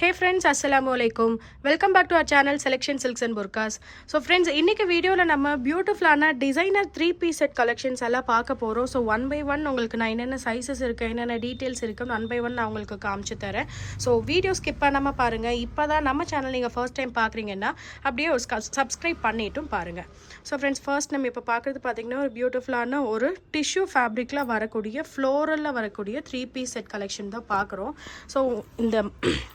Hey friends, Assalamualaikum. Welcome back to our channel Selection Silks and Burkas. So friends, இன்னைக்கு வீடியோல நம்ம பியூட்டிஃபுல்லான designer 3-piece set collections எல்லாம் பார்க்க போறோம். ஸோ ஒன் பை ஒன் உங்களுக்கு நான் என்னென்ன சைஸஸ் இருக்கு, என்னென்ன டீட்டெயில்ஸ் இருக்கு, ஒன் பை ஒன் நான் உங்களுக்கு காமிச்சு தரேன். ஸோ வீடியோ ஸ்கிப் பண்ணாம பாருங்க. இப்போதான் நம்ம சேனல் நீங்க ஃபர்ஸ்ட் டைம் பார்க்குறீங்கன்னா அப்படியே ஒரு சப்ஸ்கிரைப் பண்ணிட்டும் பாருங்க. ஸோ ஃப்ரெண்ட்ஸ், ஃபர்ஸ்ட் நம்ம இப்போ பார்க்குறது பார்த்தீங்கன்னா ஒரு பியூட்டிஃபுல்லான ஒரு டிஷ்யூ ஃபேப்ரிக்கில் வரக்கூடிய ஃப்ளோரலில் வரக்கூடிய 3-piece செட் கலெக்ஷன் தான் பார்க்குறோம். ஸோ இந்த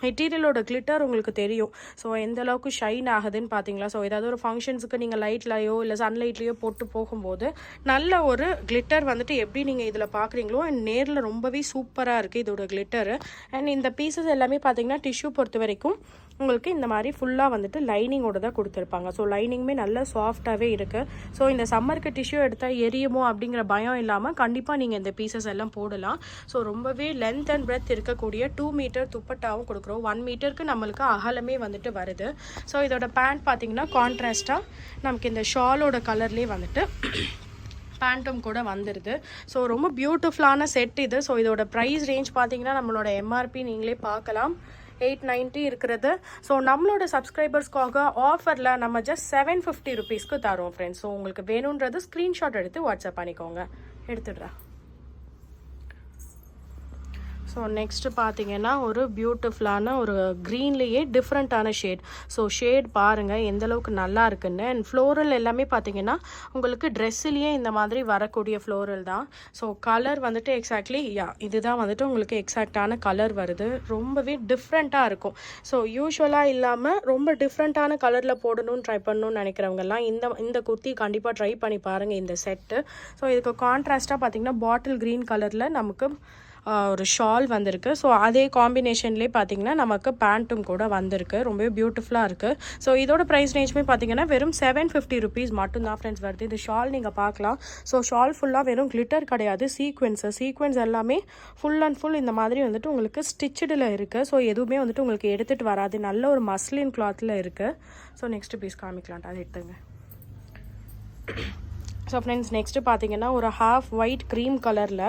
மெட்டீரியலோட கிளிட்டர் உங்களுக்கு தெரியும். ஸோ எந்த அளவுக்கு ஷைன் ஆகுதுன்னு பார்த்தீங்களா? ஸோ ஏதாவது ஒரு ஃபங்க்ஷன்ஸுக்கு நீங்கள் லைட்லையோ இல்லை சன்லைட்லேயோ போட்டு போகும்போது நல்ல ஒரு கிளிட்டர் வந்துட்டு எப்படி நீங்கள் இதில் பார்க்குறீங்களோ அண்ட் நேரில் ரொம்பவே சூப்பராக இருக்குது இதோட கிளிட்டரு. அண்ட் இந்த பீசஸ் எல்லாமே பார்த்தீங்கன்னா டிஷ்யூ பொறுத்த வரைக்கும் உங்களுக்கு இந்த மாதிரி ஃபுல்லாக வந்துட்டு லைனிங்கோடு தான் கொடுத்துருப்பாங்க. ஸோ லைனிங்குமே நல்லா சாஃப்டாகவே இருக்குது. ஸோ இந்த சம்மருக்கு டிஷ்யூ எடுத்தால் எரியுமோ அப்படிங்கிற பயம் இல்லாமல் கண்டிப்பாக நீங்கள் இந்த பீசஸ் எல்லாம் போடலாம். ஸோ ரொம்பவே லென்த் அண்ட் பிரெத் இருக்கக்கூடிய 2 மீட்டர் துப்பட்டாவும் கொடுக்குறோம். 1 மீட்டருக்கு நம்மளுக்கு அகலமே வந்துட்டு வருது. ஸோ இதோட பேண்ட் பார்த்தீங்கன்னா கான்ட்ராஸ்டாக நமக்கு இந்த ஷாலோட கலர்லேயே வந்துட்டு பேண்ட்டும் கூட வந்துடுது. ஸோ ரொம்ப பியூட்டிஃபுல்லான செட் இது. ஸோ இதோட ப்ரைஸ் ரேஞ்ச் பார்த்தீங்கன்னா நம்மளோட எம்ஆர்பி நீங்களே பார்க்கலாம், 890 இருக்கிறது. ஸோ நம்மளோட சப்ஸ்கிரைபர்ஸ்க்காக ஆஃபரில் நம்ம ஜஸ்ட் 750 ருபீஸ்க்கு தரோம் ஃப்ரெண்ட்ஸ். ஸோ உங்களுக்கு வேணுன்றது ஸ்க்ரீன்ஷாட் எடுத்து வாட்ஸ்அப் பண்ணிக்கோங்க. எடுத்துடுறேன். ஸோ நெக்ஸ்ட்டு பார்த்தீங்கன்னா ஒரு பியூட்டிஃபுல்லான ஒரு க்ரீன்லேயே டிஃப்ரெண்ட்டான ஷேட். ஸோ ஷேட் பாருங்கள் எந்தளவுக்கு நல்லா இருக்குன்னு. அண்ட் ஃப்ளோரல் எல்லாமே பார்த்தீங்கன்னா உங்களுக்கு ட்ரெஸ்ஸுலேயே இந்த மாதிரி வரக்கூடிய ஃப்ளோரல் தான். ஸோ கலர் வந்துட்டு எக்ஸாக்ட்லி இதுதான் வந்துட்டு உங்களுக்கு எக்ஸாக்டான கலர் வருது. ரொம்பவே டிஃப்ரெண்ட்டாக இருக்கும். ஸோ யூஸ்வலாக இல்லாமல் ரொம்ப டிஃப்ரெண்ட்டான கலரில் போடணும்னு ட்ரை பண்ணணும்னு நினைக்கிறவங்கெல்லாம் இந்த குர்த்தி கண்டிப்பாக ட்ரை பண்ணி பாருங்கள் இந்த செட்டு. ஸோ இதுக்கு கான்ட்ராஸ்ட்டாக பார்த்தீங்கன்னா பாட்டில் க்ரீன் கலரில் நமக்கு ஒரு ஷால் வந்திருக்கு. ஸோ அதே காம்பினேஷன்லேயே பார்த்தீங்கன்னா நமக்கு பேண்ட்டும் கூட வந்திருக்கு. ரொம்பவே பியூட்டிஃபுல்லாக இருக்குது. ஸோ இதோட ப்ரைஸ் ரேஞ்சுமே பார்த்தீங்கன்னா வெறும் 750 ருபீஸ் மட்டும்தான் ஃப்ரெண்ட்ஸ் வருது. இது ஷால் நீங்கள் பார்க்கலாம். ஸோ ஷால் ஃபுல்லாக வெறும் கிளிட்டர் கிடையாது, சீக்வென்ஸ் எல்லாமே ஃபுல் அண்ட் ஃபுல் இந்த மாதிரி வந்துட்டு உங்களுக்கு ஸ்டிச்சிடில் இருக்குது. ஸோ எதுவுமே வந்துட்டு உங்களுக்கு எடுத்துகிட்டு வராது. நல்ல ஒரு மஸ்லின் கிளாத்தில் இருக்குது. ஸோ நெக்ஸ்ட் பீஸ் காமிக்கலான்ட்டு அதை எடுத்துங்க. ஸோ ஃப்ரெண்ட்ஸ், நெக்ஸ்ட்டு பார்த்தீங்கன்னா ஒரு ஹாஃப் ஒயிட் க்ரீம் கலரில்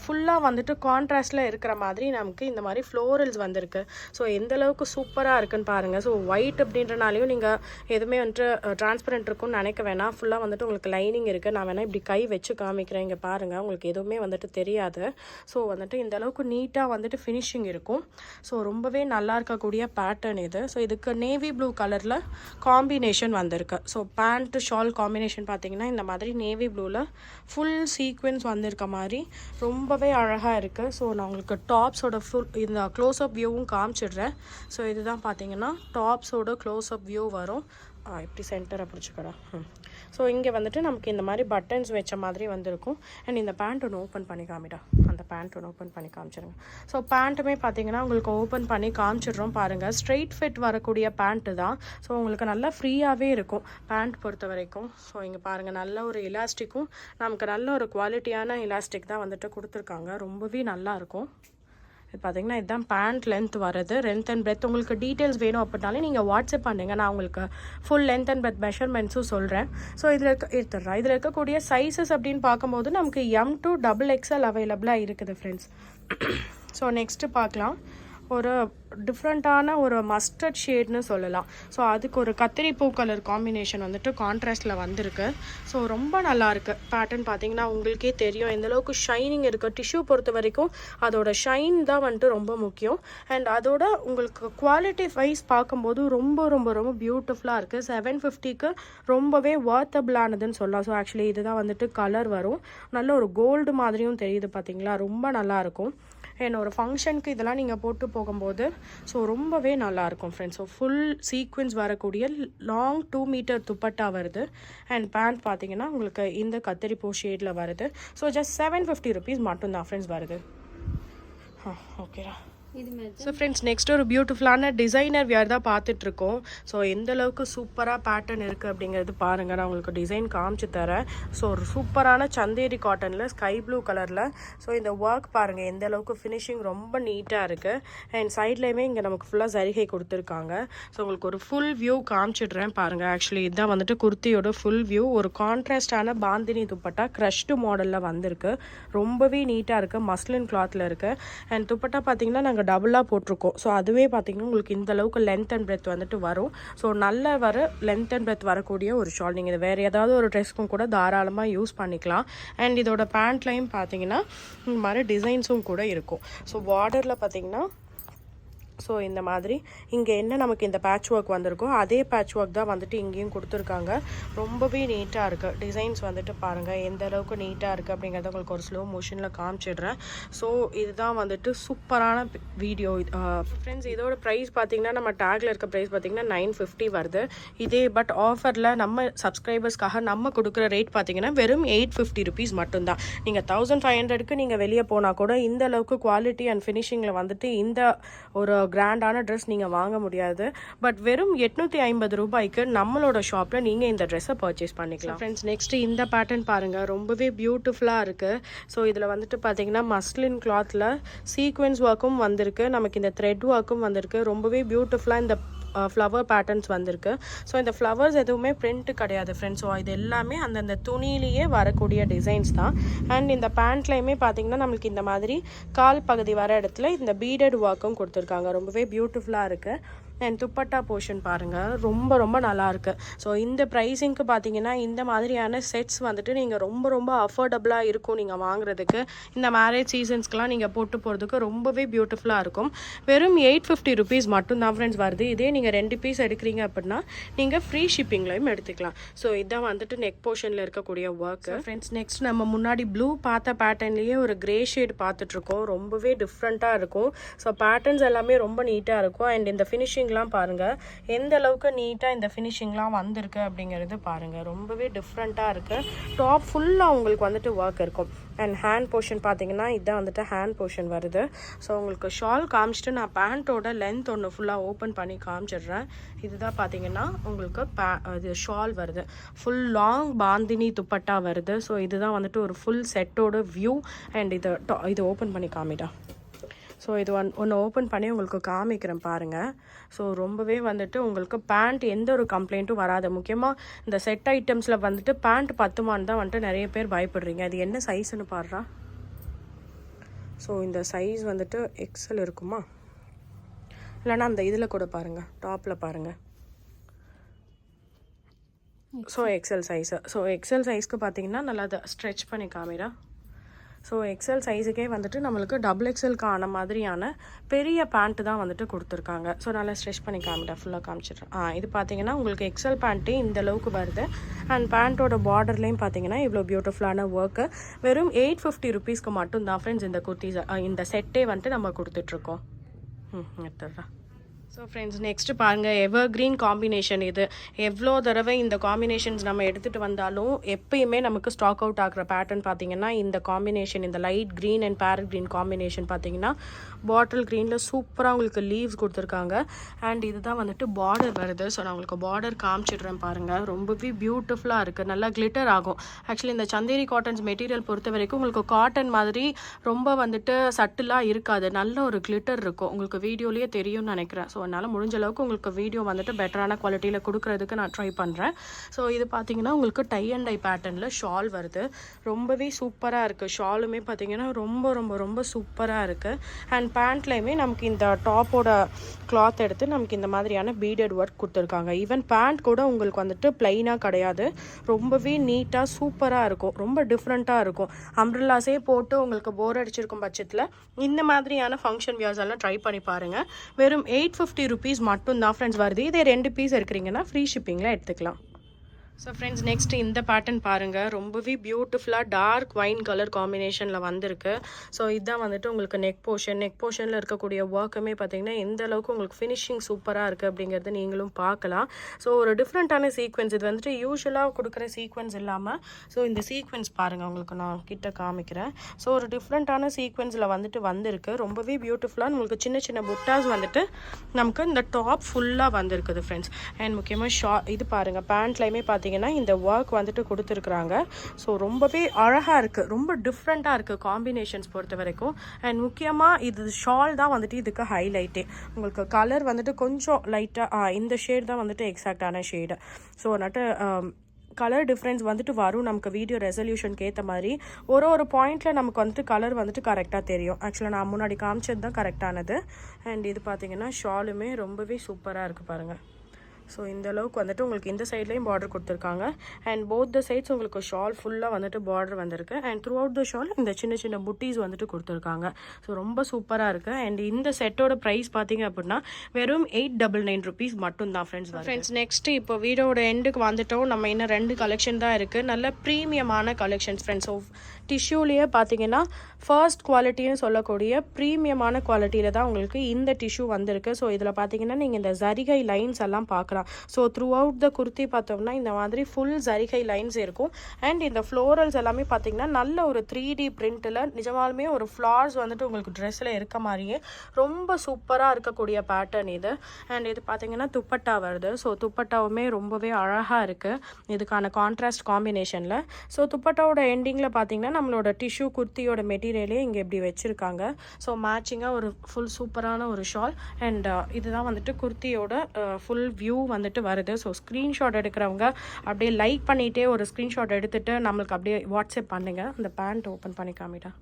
ஃபுல்லாக வந்துட்டு கான்ட்ராஸ்டில் இருக்கிற மாதிரி நமக்கு இந்த மாதிரி ஃப்ளோரல்ஸ் வந்திருக்கு. ஸோ எந்தளவுக்கு சூப்பராக இருக்குன்னு பாருங்கள். ஸோ ஒயிட் அப்படின்றனாலையும் நீங்கள் எதுவுமே வந்துட்டு டிரான்ஸ்பரண்ட் இருக்குன்னு நினைக்க வேணாம். ஃபுல்லாக வந்துட்டு உங்களுக்கு லைனிங் இருக்குது. நான் வேணால் இப்படி கை வச்சு காமிக்கிறேன். இங்கே பாருங்கள், உங்களுக்கு எதுவுமே வந்துட்டு தெரியாது. ஸோ வந்துட்டு இந்த அளவுக்கு நீட்டாக வந்துட்டு ஃபினிஷிங் இருக்கும். ஸோ ரொம்பவே நல்லா இருக்கக்கூடிய பேட்டர்ன் இது. ஸோ இதுக்கு நேவி ப்ளூ கலரில் காம்பினேஷன் வந்திருக்கு. ஸோ பேண்ட்டு ஷால் காம்பினேஷன் பார்த்தீங்கன்னா இந்த மாதிரி நேவி ப்ளூவில் ஃபுல் சீக்வென்ஸ் வந்திருக்க மாதிரி ரொம்பவே அழகாக இருக்குது. ஸோ நான் உங்களுக்கு டாப்ஸோட ஃபுல் இந்த க்ளோஸ்அப் வியூவும் காமிச்சிடுறேன். ஸோ இதுதான் பார்த்தீங்கன்னா டாப்ஸோட க்ளோஸ்அப் வியூ வரும். இப்படி சென்டரை பிடிச்சிக்கடா. ஸோ இங்கே வந்துட்டு நமக்கு இந்த மாதிரி பட்டன்ஸ் வச்ச மாதிரி வந்திருக்கும். அண்ட் இந்த பேண்ட் ஒன்று ஓப்பன் பண்ணி காமிடா. அந்த பேண்ட் ஒன்று ஓப்பன் பண்ணி காமிச்சிருங்க. ஸோ பேண்ட்டுமே பார்த்தீங்கன்னா உங்களுக்கு ஓப்பன் பண்ணி காமிச்சிடுறோம் பாருங்கள். ஸ்ட்ரெயிட் ஃபிட் வரக்கூடிய பேண்ட்டு தான். ஸோ உங்களுக்கு நல்லா ஃப்ரீயாகவே இருக்கும் பேண்ட் பொறுத்த வரைக்கும். ஸோ இங்கே பாருங்கள், நல்ல ஒரு எலாஸ்டிக்கும் நமக்கு நல்ல ஒரு குவாலிட்டியான எலாஸ்டிக் தான் வந்துட்டு கொடுத்துருக்காங்க. ரொம்பவே நல்லாயிருக்கும். இது பார்த்தீங்கன்னா இதுதான் பேண்ட் லென்த் வருது. லென்த் அண்ட் பிரெத் உங்களுக்கு டீட்டெயில்ஸ் வேணும் அப்படின்னாலே நீங்கள் வாட்ஸ்அப் பண்ணுங்க. நான் உங்களுக்கு ஃபுல் லென்த் அண்ட் பிரெத் மெஷர்மெண்ட்ஸும் சொல்கிறேன். ஸோ இதில் இதில் இருக்கக்கூடிய சைஸஸ் அப்படின்னு பார்க்கும்போது நமக்கு M to XXL அவைலபிளாக இருக்குது ஃப்ரெண்ட்ஸ். ஸோ நெக்ஸ்ட்டு பார்க்கலாம். ஒரு டிஃப்ரெண்ட்டான ஒரு மஸ்டர்ட் ஷேட்னு சொல்லலாம். ஸோ அதுக்கு ஒரு கத்திரி பூ கலர் காம்பினேஷன் வந்துட்டு கான்ட்ராஸ்டில் வந்திருக்கு. ஸோ ரொம்ப நல்லாயிருக்கு. பேட்டர்ன் பார்த்தீங்கன்னா உங்களுக்கே தெரியும் எந்தளவுக்கு ஷைனிங் இருக்குது. டிஷ்யூ பொறுத்த வரைக்கும் அதோட ஷைன் தான் வந்துட்டு ரொம்ப முக்கியம். அண்ட் அதோட உங்களுக்கு குவாலிட்டி வைஸ் பார்க்கும்போது ரொம்ப ரொம்ப ரொம்ப பியூட்டிஃபுல்லாக இருக்குது. 750க்கு ரொம்பவே வர்த்தபிளானதுன்னு சொல்லலாம். ஸோ ஆக்சுவலி இதுதான் வந்துட்டு கலர் வரும். நல்ல ஒரு கோல்டு மாதிரியும் தெரியுது பார்த்தீங்களா, ரொம்ப நல்லாயிருக்கும். ஒரு ஃபங்க்ஷனுக்கு இதெல்லாம் நீங்கள் போட்டு போகும்போது ஸோ ரொம்பவே நல்லாயிருக்கும் ஃப்ரெண்ட்ஸ். ஸோ ஃபுல் சீக்வென்ஸ் வரக்கூடிய லாங் 2 மீட்டர் துப்பட்டா வருது. அண்ட் பேண்ட் பார்த்தீங்கன்னா உங்களுக்கு இந்த கத்திரிப்பூ ஷேடில் வருது. ஸோ ஜஸ்ட் 750 ருபீஸ் மட்டும்தான் ஃப்ரெண்ட்ஸ் வருது. ஓகேடா. ஸோ ஃப்ரெண்ட்ஸ், நெக்ஸ்ட் ஒரு பியூட்டிஃபுல்லான டிசைனர் வியர் தான் பார்த்துட்ருக்கோம். ஸோ எந்தளவுக்கு சூப்பராக பேட்டர்ன் இருக்குது அப்படிங்கிறது பாருங்கள். நான் உங்களுக்கு டிசைன் காமிச்சு தரேன். ஸோ ஒரு சூப்பரான சந்தேரி காட்டனில் ஸ்கை ப்ளூ கலரில். ஸோ இந்த ஒர்க் பாருங்கள் எந்தளவுக்கு ஃபினிஷிங் ரொம்ப நீட்டாக இருக்குது. அண்ட் சைட்லேயுமே இங்கே நமக்கு ஃபுல்லாக சரிகை கொடுத்துருக்காங்க. ஸோ உங்களுக்கு ஒரு ஃபுல் வியூ காமிச்சிடுறேன் பாருங்கள். ஆக்சுவலி இதுதான் வந்துட்டு குர்த்தியோட ஃபுல் வியூ. ஒரு கான்ட்ராஸ்டான பாந்தினி துப்பட்டா க்ரஷ்டு மாடலில் வந்திருக்கு. ரொம்பவே நீட்டாக இருக்குது. மஸ்லின் கிளாத்தில் இருக்குது. அண்ட் துப்பட்டா பார்த்தீங்கன்னா நாங்கள் நாங்கள் டபுளாக போட்டிருக்கோம். ஸோ அதுவே பார்த்திங்கன்னா உங்களுக்கு இந்த அளவுக்கு லென்த் அண்ட் பிரெத் வந்துட்டு வரும். ஸோ நல்ல லென்த் அண்ட் பிரெத் வரக்கூடிய ஒரு ஷால். நீங்கள் இது வேறு ஏதாவது ஒரு ட்ரெஸ்க்கும் கூட தாராளமாக யூஸ் பண்ணிக்கலாம். அண்ட் இதோட பேண்ட்லையும் பார்த்தீங்கன்னா இந்த மாதிரி டிசைன்ஸும் கூட இருக்கும். ஸோ பார்டரில் பார்த்தீங்கன்னா ஸோ இந்த மாதிரி இங்கே என்ன நமக்கு இந்த பேட்ச் ஒர்க் வந்திருக்கோ அதே பேட்ச் ஒர்க் தான் வந்துட்டு இங்கேயும் கொடுத்துருக்காங்க. ரொம்பவே நீட்டாக இருக்குது. டிசைன்ஸ் வந்துட்டு பாருங்கள் எந்த அளவுக்கு நீட்டாக இருக்குது அப்படிங்கிறத உங்களுக்கு ஒரு ஸ்லோ மோஷனில் காமிச்சிடுறேன். ஸோ இதுதான் வந்துட்டு சூப்பரான வீடியோ. ஃப்ரெண்ட்ஸ் இதோட ப்ரைஸ் பார்த்திங்கன்னா நம்ம டேக்கில் இருக்க ப்ரைஸ் பார்த்திங்கன்னா 950 வருது. இதே பட் ஆஃபரில் நம்ம சப்ஸ்கிரைபர்ஸ்க்காக நம்ம கொடுக்குற ரேட் பார்த்திங்கன்னா வெறும் 850 ருபீஸ் மட்டும்தான். நீங்கள் 1500க்கு நீங்கள் வெளியே போனால் கூட இந்த அளவுக்கு குவாலிட்டி அண்ட் ஃபினிஷிங்கில் வந்துட்டு இந்த ஒரு கிராண்டான ட்ரெஸ் நீங்கள் வாங்க முடியாது. பட் வெறும் 850 ரூபாய்க்கு நம்மளோட ஷாப்பில் நீங்கள் இந்த ட்ரெஸ்ஸை பர்ச்சேஸ் பண்ணிக்கலாம். ஃப்ரெண்ட்ஸ் நெக்ஸ்ட்டு இந்த பேட்டர்ன் பாருங்கள், ரொம்பவே பியூட்டிஃபுல்லாக இருக்குது. ஸோ இதில் வந்துட்டு பார்த்தீங்கன்னா மஸ்லின் கிளாத்தில் சீக்வென்ஸ் ஒர்க்கும் வந்திருக்கு, நமக்கு இந்த த்ரெட் ஒர்க்கும் வந்திருக்கு. ரொம்பவே பியூட்டிஃபுல்லாக இந்த ஃப்ளவர் பேட்டர்ன்ஸ் வந்திருக்கு. ஸோ இந்த ஃப்ளவர்ஸ் எதுவுமே பிரிண்ட்டு கிடையாது ஃப்ரெண்ட்ஸ். ஸோ இது எல்லாமே அந்தந்த துணியிலேயே வரக்கூடிய டிசைன்ஸ் தான். அண்ட் இந்த பேண்ட்லையுமே பார்த்தீங்கன்னா நம்மளுக்கு இந்த மாதிரி கால் பகுதி வர இடத்துல இந்த பீடட் ஒர்க்கும் கொடுத்துருக்காங்க. ரொம்பவே பியூட்டிஃபுல்லாக இருக்குது. அண்ட் துப்பட்டா போர்ஷன் பாருங்கள், ரொம்ப ரொம்ப நல்லாயிருக்கு. ஸோ இந்த ப்ரைஸிங்க்கு பார்த்தீங்கன்னா இந்த மாதிரியான செட்ஸ் வந்துட்டு நீங்கள் ரொம்ப அஃபோர்டபுளாக இருக்கும் நீங்கள் வாங்குறதுக்கு. இந்த மேரேஜ் சீசன்ஸ்க்கெலாம் நீங்கள் போட்டு போகிறதுக்கு ரொம்பவே பியூட்டிஃபுல்லாக இருக்கும். வெறும் 850 ருபீஸ் மட்டும்தான் ஃப்ரெண்ட்ஸ் வருது. இதே நீங்கள் 2 பீஸ் எடுக்கிறீங்க அப்படின்னா நீங்கள் ஃப்ரீ ஷிப்பிங்லையும் எடுத்துக்கலாம். ஸோ இதான் வந்துட்டு நெக் போர்ஷனில் இருக்கக்கூடிய ஒர்க்கு. ஃப்ரெண்ட்ஸ் நெக்ஸ்ட் நம்ம முன்னாடி ப்ளூ பார்த்த பேட்டர்ன்லேயே ஒரு கிரே ஷேட் பார்த்துட்ருக்கோம். ரொம்பவே டிஃப்ரெண்ட்டாக இருக்கும். ஸோ பேட்டர்ன்ஸ் எல்லாமே ரொம்ப நீட்டாக இருக்கும். அண்ட் இந்த ஃபினிஷிங் பாருங்கள் எந்த அளவுக்கு நீட்டாக இந்த ஃபினிஷிங்லாம் வந்திருக்கு அப்படிங்கிறது பாருங்கள். ரொம்பவே டிஃப்ரெண்ட்டாக இருக்குது. டாப் ஃபுல்லாக உங்களுக்கு வந்துட்டு ஒர்க் இருக்கும். அண்ட் ஹேண்ட் போர்ஷன் பார்த்தீங்கன்னா இதுதான் வந்துட்டு ஹேண்ட் போர்ஷன் வருது. ஸோ உங்களுக்கு ஷால் காமிச்சிட்டு நான் பேண்ட்டோட லென்த் ஒன்று ஃபுல்லாக ஓப்பன் பண்ணி காமிச்சிடுறேன். இதுதான் பார்த்தீங்கன்னா உங்களுக்கு இது ஷால் வருது. ஃபுல் லாங் பாந்தினி துப்பட்டா வருது. ஸோ இதுதான் வந்துட்டு ஒரு ஃபுல் செட்டோட வியூ. அண்ட் இது ஓப்பன் பண்ணி காமிட்டா. ஸோ இது ஒன்று ஓப்பன் பண்ணி உங்களுக்கு காமிக்கிறேன் பாருங்கள். ஸோ ரொம்பவே வந்துட்டு உங்களுக்கு பேண்ட் எந்த ஒரு கம்ப்ளைண்ட்டும் வராது. முக்கியமாக இந்த செட் ஐட்டம்ஸில் வந்துட்டு பேண்ட் பத்துமான்னு தான் வந்துட்டு நிறைய பேர் பயப்படுறீங்க. அது என்ன சைஸ்ன்னு பாடுறா. ஸோ இந்த சைஸ் வந்துட்டு எக்ஸல் இருக்குமா, இல்லைனா அந்த இதில் கூட பாருங்கள், டாப்பில் பாருங்கள். So XL size. So XL சைஸ்க்கு பார்த்தீங்கன்னா நல்லா அதை ஸ்ட்ரெச் பண்ணி காமிடா. ஸோ எக்ஸல் சைஸுக்கே வந்துட்டு நம்மளுக்கு டபுள் எக்ஸலுக்கான மாதிரியான பெரிய பேண்ட்டு தான் வந்துட்டு கொடுத்துருக்காங்க. ஸோ நல்லா ஸ்ட்ரெச் பண்ணி காமிட்டா, ஃபுல்லாக காமிச்சிட்றேன். இது பார்த்தீங்கன்னா உங்களுக்கு எக்ஸல் பேண்ட்டு இந்த அளவுக்கு வருது. அண்ட் பேண்ட்டோட பார்டர்லேயும் பார்த்தீங்கன்னா இவ்வளோ பியூட்டிஃபுல்லான ஒர்க்கு. வெறும் 850 ருபீஸ்க்கு மட்டும் தான் ஃப்ரெண்ட்ஸ் இந்த குர்த்திஸ் இந்த செட்டே வந்துட்டு நம்ம கொடுத்துட்ருக்கோம். எடுத்துடுறேன். ஸோ ஃப்ரெண்ட்ஸ் நெக்ஸ்ட்டு பாருங்கள், எவர் கிரீன் காம்பினேஷன். இது எவ்வளோ தடவை இந்த காம்பினேஷன்ஸ் நம்ம எடுத்துகிட்டு வந்தாலும் எப்பயுமே நமக்கு ஸ்டாக் அவுட் ஆகிற பேட்டர்ன் பார்த்தீங்கன்னா இந்த காம்பினேஷன், இந்த light green and farad green combination பார்த்தீங்கன்னா பாட்டில் க்ரீனில் சூப்பராக உங்களுக்கு லீவ்ஸ் கொடுத்துருக்காங்க. அண்ட் இதுதான் வந்துட்டு பார்டர் வருது. ஸோ நான் உங்களுக்கு பார்டர் காமிச்சிடுறேன் பாருங்கள். ரொம்பவே பியூட்டிஃபுல்லாக இருக்குது, நல்லா கிளிட்டர் ஆகும். ஆக்சுவலி இந்த சந்தேரி காட்டன்ஸ் மெட்டீரியல் பொறுத்த வரைக்கும் உங்களுக்கு காட்டன் மாதிரி ரொம்ப வந்துட்டு சட்டிலாக இருக்காது, நல்ல ஒரு கிளிட்டர் இருக்கும். உங்களுக்கு வீடியோலேயே தெரியும்னு நினைக்கிறேன். ஸோ அதனால் முடிஞ்ச அளவுக்கு உங்களுக்கு வீடியோ வந்துட்டு பெட்டரான குவாலிட்டியில் கொடுக்கறதுக்கு நான் ட்ரை பண்ணுறேன். ஸோ இது பார்த்தீங்கன்னா உங்களுக்கு டை அண்ட் டை பேட்டர்னில் ஷால் வருது. ரொம்பவே சூப்பராக இருக்குது. ஷாலுமே பார்த்தீங்கன்னா ரொம்ப சூப்பராக இருக்குது. அண்ட் பேண்ட்லேயுமே நமக்கு இந்த டாப்போட கிளாத் எடுத்து நமக்கு இந்த மாதிரியான பீடட் ஒர்க் கொடுத்துருக்காங்க. ஈவன் பேண்ட் கூட உங்களுக்கு வந்துட்டு பிளைனாக கிடையாது, ரொம்பவே நீட்டாக சூப்பராக இருக்கும், ரொம்ப டிஃப்ரெண்ட்டாக இருக்கும். அம்ப்ரெல்லாஸே போட்டு உங்களுக்கு போர் அடிச்சிருக்கும் பட்சத்தில் இந்த மாதிரியான ஃபங்க்ஷன் வியர்ஸ் எல்லாம் ட்ரை பண்ணி பாருங்கள். வெறும் 850 ருபீஸ் மட்டும் தான் ஃப்ரெண்ட்ஸ் வருது. இதே 2 பீஸ் எடுக்கிறீங்கன்னா ஃப்ரீ ஷிப்பிங்கில் எடுத்துக்கலாம். ஸோ ஃப்ரெண்ட்ஸ் நெக்ஸ்ட் இந்த பேட்டர்ன் பாருங்கள், ரொம்பவே பியூட்டிஃபுல்லாக டார்க் வைன் கலர் காம்பினேஷனில் வந்திருக்கு. ஸோ இதுதான் வந்துட்டு உங்களுக்கு நெக் போர்ஷனில் இருக்கக்கூடிய ஒர்க்குமே பார்த்தீங்கன்னா எந்த அளவுக்கு உங்களுக்கு ஃபினிஷிங் சூப்பராக இருக்குது அப்படிங்கிறது நீங்களும் பார்க்கலாம். ஸோ ஒரு டிஃப்ரெண்ட்டான சீக்வென்ஸ், இது வந்துட்டு யூஸ்வலாக கொடுக்குற சீக்வென்ஸ் இல்லாமல் ஸோ இந்த சீக்வென்ஸ் பாருங்கள், உங்களுக்கு நான் கிட்ட காமிக்கிறேன். ஸோ ஒரு டிஃப்ரெண்ட்டான சீக்வென்ஸில் வந்துட்டு வந்திருக்கு. ரொம்பவே பியூட்டிஃபுல்லாக உங்களுக்கு சின்ன சின்ன புட்டாஸ் வந்துட்டு நமக்கு இந்த டாப் ஃபுல்லாக வந்திருக்குது ஃப்ரெண்ட்ஸ். அண்ட் முக்கியமாக இது பாருங்கள், பேண்ட்லையுமே பார்த்தீங்கன்னா இந்த ஒர்க் வந்துட்டு கொடுத்துருக்குறாங்க. ஸோ ரொம்பவே அழகாக இருக்குது, ரொம்ப டிஃப்ரெண்ட்டாக இருக்குது காம்பினேஷன்ஸ் பொறுத்த வரைக்கும். அண்ட் முக்கியமாக இது ஷால் தான் வந்துட்டு இதுக்கு ஹைலைட்டே. உங்களுக்கு கலர் வந்துட்டு கொஞ்சம் லைட்டாக இந்த ஷேட் தான் வந்துட்டு எக்ஸாக்டான ஷேடு. ஸோ வந்துட்டு கலர் டிஃப்ரென்ஸ் வந்துட்டு வரும் நமக்கு வீடியோ ரெசல்யூஷனுக்கு ஏற்ற மாதிரி. ஒரு பாயிண்டில் நமக்கு வந்துட்டு கலர் வந்துட்டு கரெக்டாக தெரியும். ஆக்சுவலாக நான் முன்னாடி காமிச்சது தான் கரெக்டானது. அண்ட் இது பார்த்தீங்கன்னா ஷாலுமே ரொம்பவே சூப்பராக இருக்குது பாருங்கள். ஸோ இந்த அளவுக்கு வந்துட்டு உங்களுக்கு இந்த சைட்லேயும் பார்டர் கொடுத்துருக்காங்க. அண்ட் போத் த சைட்ஸ் உங்களுக்கு ஷால் ஃபுல்லாக வந்துட்டு பார்டர் வந்திருக்கு. And throughout the shawl இந்த சின்ன சின்ன புட்டீஸ் வந்துட்டு கொடுத்துருக்காங்க. ஸோ ரொம்ப சூப்பராக இருக்குது. அண்ட் இந்த செட்டோட ப்ரைஸ் பார்த்தீங்க அப்படின்னா வெறும் 899 rupees மட்டும்தான் ஃப்ரெண்ட்ஸ். நெக்ஸ்ட் இப்போ வீடியோட எண்டுக்கு வந்துட்டோம். நம்ம இன்னும் 2 கலெக்ஷன் தான் இருக்குது. நல்ல ப்ரீமியமான கலெக்ஷன்ஸ் ஃப்ரெண்ட்ஸ். ஸோ டிஷ்யூலேயே பார்த்தீங்கன்னா ஃபர்ஸ்ட் குவாலிட்டின்னு சொல்லக்கூடிய ப்ரீமியமான குவாலிட்டியில் தான் உங்களுக்கு இந்த டிஷ்யூ வந்திருக்கு. ஸோ இதில் பார்த்தீங்கன்னா நீங்கள் இந்த ஜரிகை லைன்ஸ் எல்லாம் பார்க்கலாம். So through out the kurti பார்த்தோம்னா இந்த மாதிரி ஃபுல் ஜரிகை லைன்ஸ் இருக்கும். அண்ட் இந்த ஃப்ளோரல்ஸ் எல்லாமே பார்த்தீங்கன்னா நல்ல ஒரு 3D பிரிண்டில் நிஜமாலுமே ஒரு ஃப்ளார்ஸ் வந்துட்டு உங்களுக்கு ட்ரெஸ்ஸில் இருக்க மாதிரியே ரொம்ப சூப்பராக இருக்கக்கூடிய பேட்டர்ன் இது. அண்ட் இது பார்த்தீங்கன்னா துப்பட்டா வருது. ஸோ துப்பட்டாவுமே ரொம்பவே அழகாக இருக்குது இதுக்கான கான்ட்ராஸ்ட் காம்பினேஷனில். ஸோ துப்பட்டாவோட எண்டிங்கில் பார்த்தீங்கன்னா நம்மளோட டிஷ்யூ குர்த்தியோட மெட்டீரியலே இங்கே இப்படி வச்சுருக்காங்க. ஸோ மேட்சிங்காக ஒரு ஃபுல் சூப்பரான ஒரு ஷால். அண்ட் இதுதான் வந்துட்டு குர்த்தியோட ஃபுல் வியூ வந்துட்டு வருது. ஸோ ஸ்க்ரீன்ஷாட் எடுக்கிறவங்க அப்படியே லைக் பண்ணிகிட்டே ஒரு ஸ்க்ரீன்ஷாட் எடுத்துகிட்டு நம்மளுக்கு அப்படியே வாட்ஸ்அப் பண்ணுங்கள். அந்த பேண்ட் ஓப்பன் பண்ணி காமிட்டா.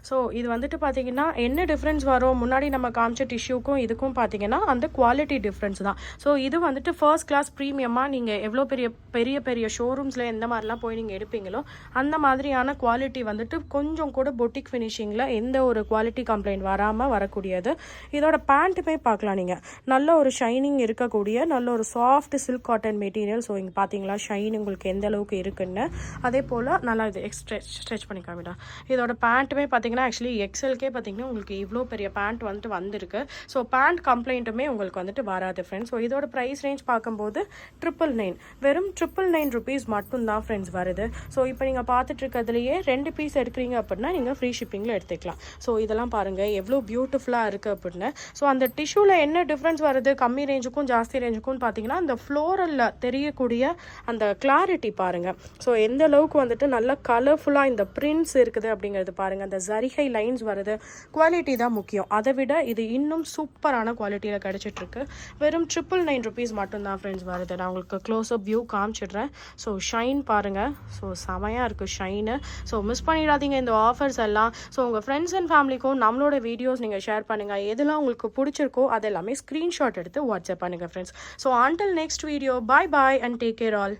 ஸோ இது வந்துட்டு பார்த்தீங்கன்னா என்ன டிஃப்ரென்ஸ் வரும் முன்னாடி நம்ம காமிச்ச டிஷ்யூக்கும் இதுக்கும் பார்த்தீங்கன்னா அந்த குவாலிட்டி டிஃப்ரென்ஸ் தான். ஸோ இது வந்துட்டு ஃபர்ஸ்ட் கிளாஸ் ப்ரீமியமாக நீங்கள் எவ்வளோ பெரிய பெரிய ஷோரூம்ஸில் எந்த மாதிரிலாம் போய் நீங்கள் எடுப்பீங்களோ அந்த மாதிரியான குவாலிட்டி வந்துட்டு கொஞ்சம் கூட பொட்டிக் ஃபினிஷிங்கில் எந்த ஒரு குவாலிட்டி கம்ப்ளைண்ட் வராமல் வரக்கூடியது. இதோட பேண்ட்டுமே பார்க்கலாம் நீங்கள். நல்ல ஒரு ஷைனிங் இருக்கக்கூடிய நல்ல ஒரு soft silk cotton material. So இங்கே பார்த்தீங்களா ஷைன் உங்களுக்கு எந்த அளவுக்கு இருக்குன்னு. அதே போல் நல்லா இது ஸ்ட்ரெச் பண்ணி காமிடா. இதோட பேண்ட்டுமே பார்த்தீங்கன்னா ஆக்சுவலி எக்ஸல்கே பார்த்தீங்கன்னா உங்களுக்கு இவ்வளோ பெரிய பேண்ட் வந்துட்டு வந்திருக்கு. ஸோ பேண்ட் கம்ப்ளைண்ட்டுமே உங்களுக்கு வந்துட்டு வராது ஃப்ரெண்ட்ஸ். ஸோ இதோட ப்ரைஸ் ரேஞ்ச் பார்க்கும்போது 999 வெறும் 999 rupees மட்டும்தான் ஃப்ரெண்ட்ஸ் வருது. ஸோ இப்போ நீங்கள் பார்த்துட்டு இருக்கிறதுலையே 2 பீஸ் எடுக்கிறீங்க அப்படின்னா நீங்கள் ஃப்ரீ ஷிப்பிங்கில் எடுத்துக்கலாம். ஸோ இதெல்லாம் பாருங்கள் எவ்வளோ பியூட்டிஃபுல்லாக இருக்குது அப்படின்னு. ஸோ அந்த டிஷ்யூவில் என்ன டிஃப்ரென்ஸ் வருது கம்மி ரேஞ்சுக்கும் ஜாஸ்தி ரேஞ்சுக்கும் பார்த்தீங்கன்னா அந்த ஃப்ளோரலில் தெரியக்கூடிய அந்த கிளாரிட்டி பாருங்கள். ஸோ எந்த அளவுக்கு வந்துட்டு நல்லா கலர்ஃபுல்லாக இந்த பிரிண்ட்ஸ் இருக்குது அப்படிங்கிறது பாருங்கள். அந்த ஜரிகை லைன்ஸ் வருது. குவாலிட்டி தான் முக்கியம். அதை விட இது இன்னும் சூப்பரான குவாலிட்டியில் கிடச்சிட்ருக்கு. வெறும் 999 rupees மட்டும்தான் ஃப்ரெண்ட்ஸ் வருது. நான் உங்களுக்கு க்ளோஸ்அப் வியூ காமிச்சிடுறேன். ஸோ ஷைன் பாருங்கள். ஸோ செமையாக இருக்குது ஷைனு. ஸோ மிஸ் பண்ணிடாதீங்க இந்த ஆஃபர்ஸ் எல்லாம். ஸோ உங்கள் ஃப்ரெண்ட்ஸ் அண்ட் ஃபேமிலிக்கும் நம்மளோட வீடியோஸ் நீங்கள் ஷேர் பண்ணுங்கள். எதெல்லாம் உங்களுக்கு பிடிச்சிருக்கோ அதெல்லாமே ஸ்க்ரீன்ஷாட் எடுத்து வாட்ஸ்அப் பண்ணுங்கள் friends. So until next video, bye bye and take care all.